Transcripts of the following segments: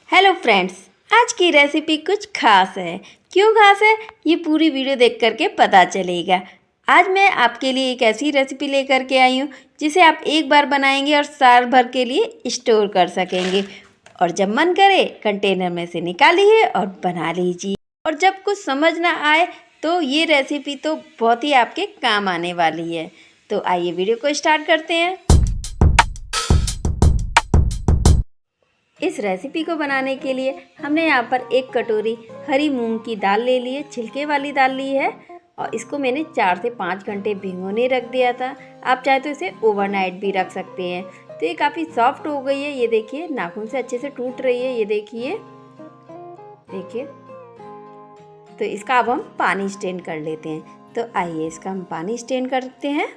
Hello friends, आज की recipe कुछ खास है। क्यों खास है ये पूरी वीडियो देख करके पता चलेगा। आज मैं आपके लिए एक ऐसी रेसिपी लेकर के आई हूँ जिसे आप एक बार बनाएंगे और साल भर के लिए स्टोर कर सकेंगे। और जब मन करे कंटेनर में से निकालिए और बना लीजिए। और जब कुछ समझ ना आए तो ये रेसिपी तो बहुत ही आपके काम आने वाली है। तो आइए वीडियो को स्टार्ट करते हैं। इस रेसिपी को बनाने के लिए हमने यहाँ पर एक कटोरी हरी मूंग की दाल ले ली है, छिलके वाली दाल ली है। और इसको मैंने 4 से 5 घंटे भिगोने रख दिया था। आप चाहे तो इसे ओवरनाइट भी रख सकते हैं। तो ये काफ़ी सॉफ्ट हो गई है। ये देखिए नाखून से अच्छे से टूट रही है। ये देखिए तो इसका अब हम पानी स्ट्रेन कर लेते हैं। तो आइए इसका हम पानी स्ट्रेन करते हैं।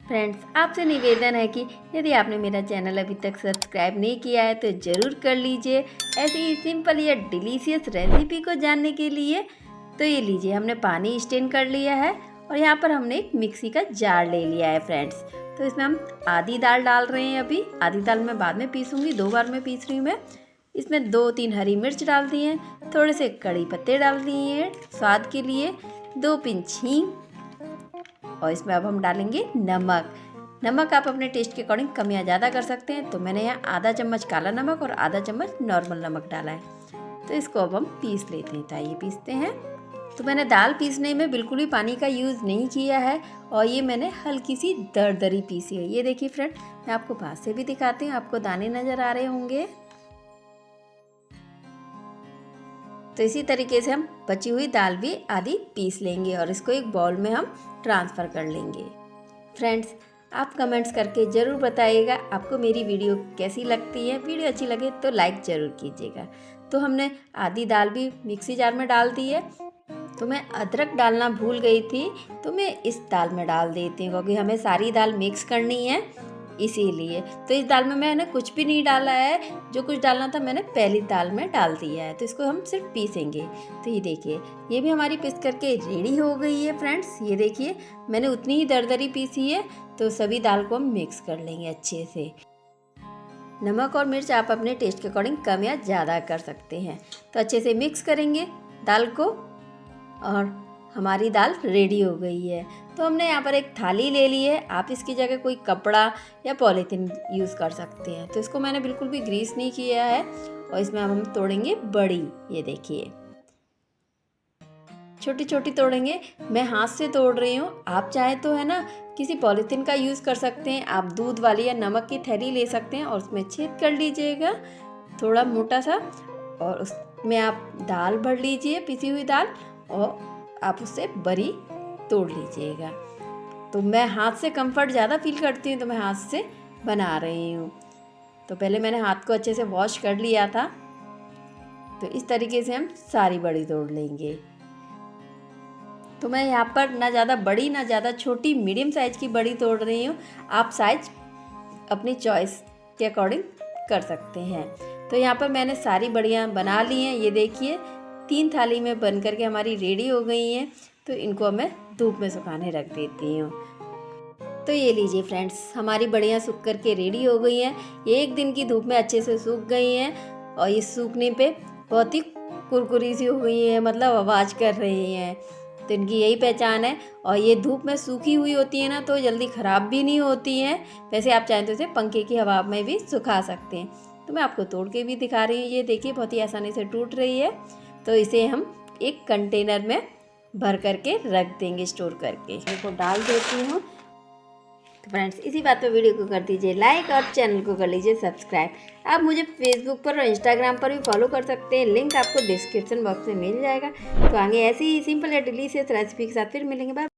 फ्रेंड्स, आपसे निवेदन है कि यदि आपने मेरा चैनल अभी तक सब्सक्राइब नहीं किया है तो ज़रूर कर लीजिए। ऐसी ही सिंपल या डिलीशियस रेसिपी को जानने के लिए। तो ये लीजिए, हमने पानी स्ट्रेन कर लिया है और यहाँ पर हमने एक मिक्सी का जार ले लिया है फ्रेंड्स। तो इसमें हम आधी दाल डाल रहे हैं। अभी आधी दाल मैं बाद में पीसूँगी, 2 बार में पीस रही हूँ मैं। इसमें 2-3 हरी मिर्च डाल दी हैं, थोड़े से कड़ी पत्ते डाल दिए हैं स्वाद के लिए, 2 पिंच हींग। और इसमें अब हम डालेंगे नमक आप अपने टेस्ट के अकॉर्डिंग कम या ज़्यादा कर सकते हैं। तो मैंने यहाँ आधा चम्मच काला नमक और आधा चम्मच नॉर्मल नमक डाला है। तो इसको अब हम पीस लेते हैं। तो आइए पीसते हैं। तो मैंने दाल पीसने में बिल्कुल भी पानी का यूज़ नहीं किया है और ये मैंने हल्की सी दरदरी पीसी है। ये देखिए फ्रेंड, मैं आपको पास से भी दिखाती हूँ, आपको दाने नज़र आ रहे होंगे। तो इसी तरीके से हम बची हुई दाल भी आधी पीस लेंगे और इसको एक बाउल में हम ट्रांसफ़र कर लेंगे। फ्रेंड्स, आप कमेंट्स करके ज़रूर बताइएगा आपको मेरी वीडियो कैसी लगती है। वीडियो अच्छी लगे तो लाइक ज़रूर कीजिएगा। तो हमने आधी दाल भी मिक्सी जार में डाल दी है। तो मैं अदरक डालना भूल गई थी, तो मैं इस दाल में डाल देती हूँ क्योंकि हमें सारी दाल मिक्स करनी है इसीलिए। तो इस दाल में मैंने कुछ भी नहीं डाला है, जो कुछ डालना था मैंने पहली दाल में डाल दिया है। तो इसको हम सिर्फ पीसेंगे। तो ये देखिए, ये भी हमारी पीस करके रेडी हो गई है फ्रेंड्स। ये देखिए, मैंने उतनी ही दरदरी पीसी है। तो सभी दाल को हम मिक्स कर लेंगे अच्छे से। नमक और मिर्च आप अपने टेस्ट के अकॉर्डिंग कम या ज़्यादा कर सकते हैं। तो अच्छे से मिक्स करेंगे दाल को और हमारी दाल रेडी हो गई है। तो हमने यहाँ पर एक थाली ले ली है। आप इसकी जगह कोई कपड़ा या पॉलीथीन यूज़ कर सकते हैं। तो इसको मैंने बिल्कुल भी ग्रीस नहीं किया है। और इसमें अब हम तोड़ेंगे बड़ी। ये देखिए, छोटी छोटी तोड़ेंगे। मैं हाथ से तोड़ रही हूँ। आप चाहे तो है ना किसी पॉलीथीन का यूज़ कर सकते हैं। आप दूध वाली या नमक की थैली ले सकते हैं और उसमें छेद कर लीजिएगा थोड़ा मोटा सा। और उसमें आप दाल भर लीजिए, पिसी हुई दाल, और आप उससे बरी तोड़ लीजिएगा। तो मैं हाथ से कंफर्ट ज़्यादा फील करती हूँ तो मैं हाथ से बना रही हूँ। तो पहले मैंने हाथ को अच्छे से वॉश कर लिया था। तो इस तरीके से हम सारी बड़ी तोड़ लेंगे। तो मैं यहाँ पर ना ज़्यादा बड़ी ना ज़्यादा छोटी, मीडियम साइज़ की बड़ी तोड़ रही हूँ। आप साइज अपनी चॉइस के अकॉर्डिंग कर सकते हैं। तो यहाँ पर मैंने सारी बड़ियाँ बना ली हैं। ये देखिए, 3 थाली में बन करके हमारी रेडी हो गई हैं। तो इनको मैं धूप में सुखाने रख देती हूँ। तो ये लीजिए फ्रेंड्स, हमारी बड़ियाँ सूख करके रेडी हो गई हैं। ये 1 दिन की धूप में अच्छे से सूख गई हैं और ये सूखने पे बहुत ही कुरकुरी सी हो गई हैं, मतलब आवाज़ कर रही हैं। तो इनकी यही पहचान है। और ये धूप में सूखी हुई होती है ना, तो जल्दी ख़राब भी नहीं होती हैं। वैसे आप चाहें तो इसे पंखे की हवा में भी सुखा सकते हैं। तो मैं आपको तोड़ के भी दिखा रही हूँ। ये देखिए, बहुत ही आसानी से टूट रही है। तो इसे हम एक कंटेनर में भर करके रख देंगे स्टोर करके। इसको डाल देती हूँ। तो फ्रेंड्स, इसी बात पे वीडियो को कर दीजिए लाइक और चैनल को कर लीजिए सब्सक्राइब। आप मुझे फेसबुक पर और इंस्टाग्राम पर भी फॉलो कर सकते हैं। लिंक आपको डिस्क्रिप्शन बॉक्स में मिल जाएगा। तो आगे ऐसी ही सिंपल या डिलीशियस रेसिपी के साथ फिर मिलेंगे। बाय।